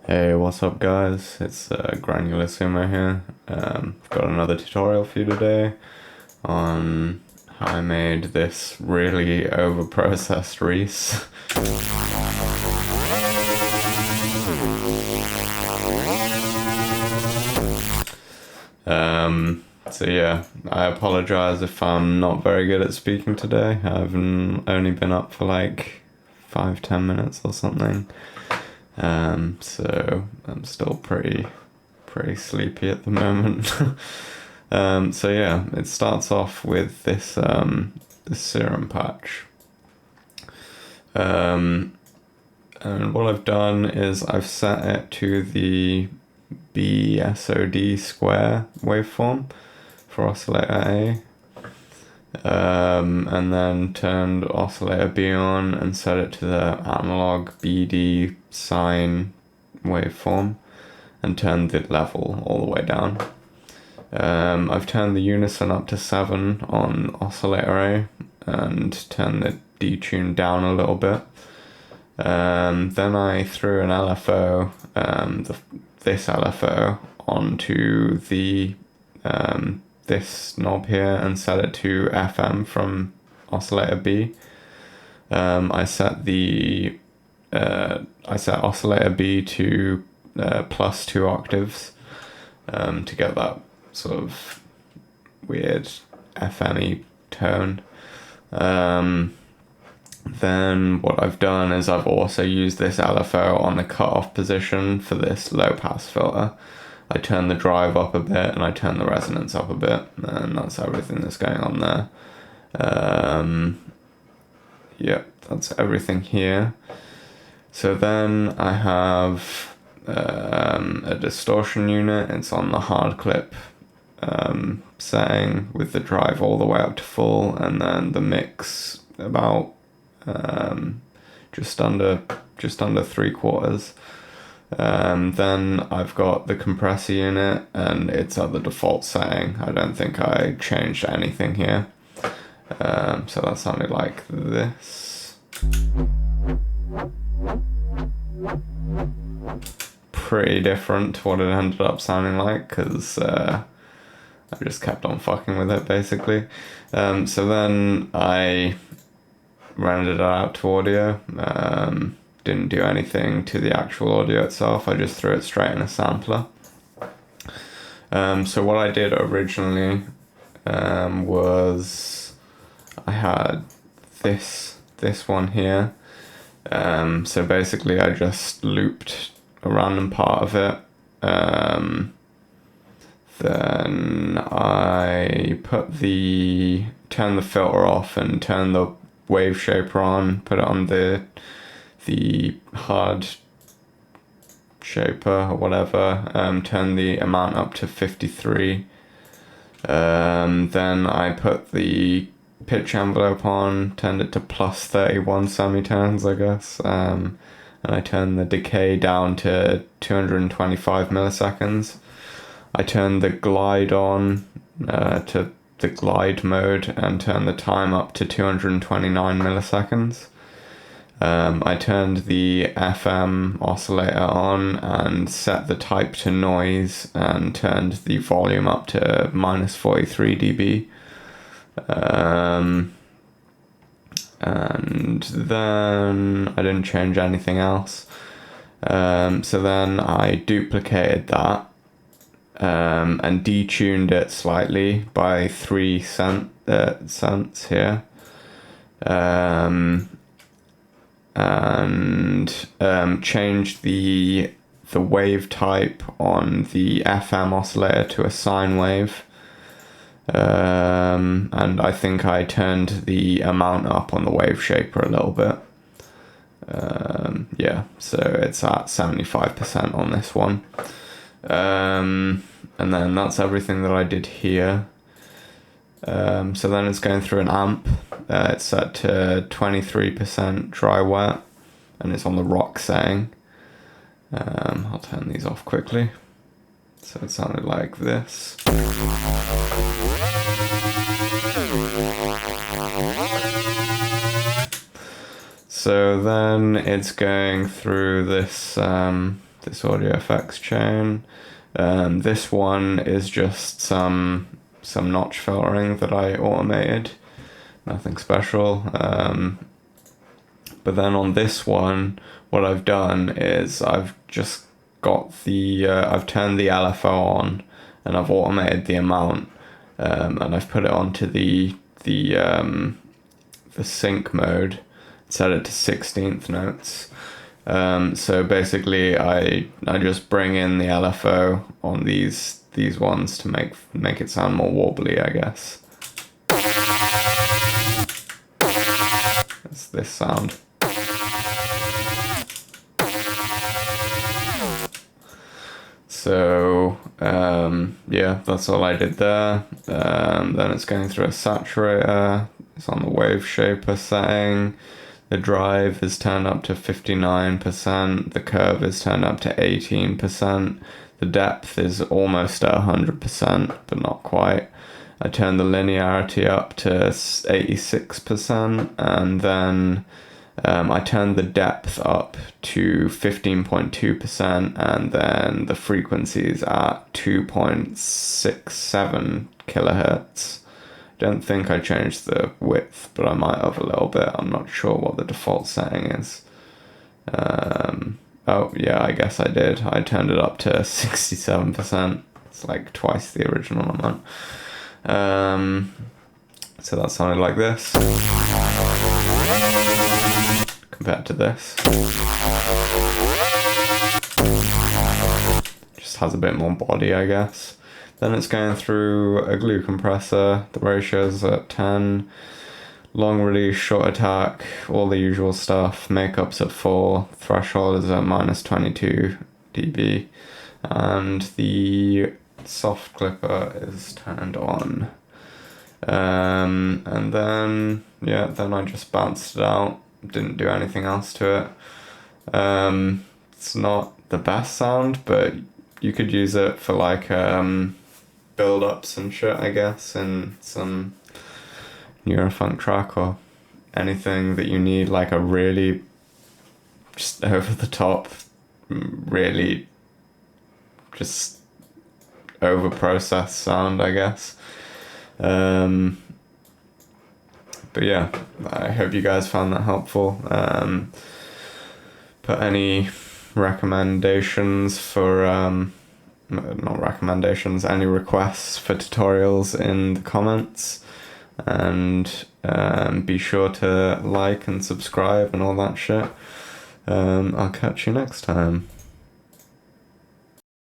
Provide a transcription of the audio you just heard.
Hey, what's up guys? It's GranularSumo here. I've got another tutorial for you today on how I made this really over-processed reese. So yeah, I apologize if I'm not very good at speaking today. I've only been up for like 5-10 minutes or something. So I'm still pretty sleepy at the moment. So yeah, it starts off with this serum patch. And what I've done is I've set it to the BSOD square waveform for oscillator A. And then turned oscillator B on and set it to the analog BD sine waveform and turned the level all the way down. I've turned the unison up to 7 on oscillator A and turned the detune down a little bit. Then I threw an LFO, this LFO, onto the this knob here and set it to FM from oscillator B. I set oscillator B to plus 2 octaves to get that sort of weird FM-y tone. Then what I've done is I've also used this LFO on the cutoff position for this low pass filter. I turn the drive up a bit and I turn the resonance up a bit, and that's everything that's going on there. Yep, that's everything here. So then I have a distortion unit. It's on the hard clip setting with the drive all the way up to full, and then the mix about just under 3/4. Then I've got the compressor unit and it's at the default setting. I don't think I changed anything here. So that sounded like this. Pretty different to what it ended up sounding like, because I just kept on fucking with it basically. So then I rendered it out to audio. Didn't do anything to the actual audio itself. I just threw it straight in a sampler. So what I did originally was I had this one here. So basically I just looped a random part of it. Then I turned the filter off and turned the wave shaper on, put it on the hard shaper or whatever, turn the amount up to 53. Then I put the pitch envelope on, turned it to plus 31 semitones, I guess, and I turned the decay down to 225 milliseconds. I turned the glide on to the glide mode and turned the time up to 229 milliseconds. I turned the FM oscillator on and set the type to noise and turned the volume up to minus 43 dB. And then I didn't change anything else. So then I duplicated that and detuned it slightly by 3 cents here. And changed the wave type on the FM oscillator to a sine wave. And I think I turned the amount up on the wave shaper a little bit. Yeah, so it's at 75% on this one. And then that's everything that I did here. So then it's going through an amp. It's set to 23% dry wet and it's on the rock setting. I'll turn these off quickly. So it sounded like this. So then it's going through this this audio effects chain. This one is just some notch filtering that I automated, nothing special. But then on this one, what I've done is I've just got I've turned the LFO on, and I've automated the amount, and I've put it onto the sync mode, set it to 16th notes. So basically, I just bring in the LFO on these ones to make it sound more wobbly, I guess. That's this sound. So yeah, that's all I did there. Then it's going through a saturator. It's on the wave shaper setting. The drive is turned up to 59%. The curve is turned up to 18%. The depth is almost at 100%, but not quite. I turned the linearity up to 86%, and then I turned the depth up to 15.2%, and then the frequencies at 2.67 kilohertz. Don't think I changed the width, but I might have a little bit. I'm not sure what the default setting is. Oh yeah, I guess I did. I turned it up to 67%. It's like twice the original amount. So that sounded like this compared to this. Just has a bit more body, I guess. Then it's going through a glue compressor. The ratio's at 10. Long release, short attack, all the usual stuff. Makeup's at 4. Threshold is at minus 22 dB. And the soft clipper is turned on. And then, yeah, then I just bounced it out. Didn't do anything else to it. It's not the best sound, but you could use it for like build-ups and shit, I guess, in some Neurofunk track or anything that you need like a really just over-the-top, really just over-processed sound, I guess. But yeah, I hope you guys found that helpful. Put any recommendations for not recommendations, any requests for tutorials in the comments, and be sure to like and subscribe and all that shit. I'll catch you next time.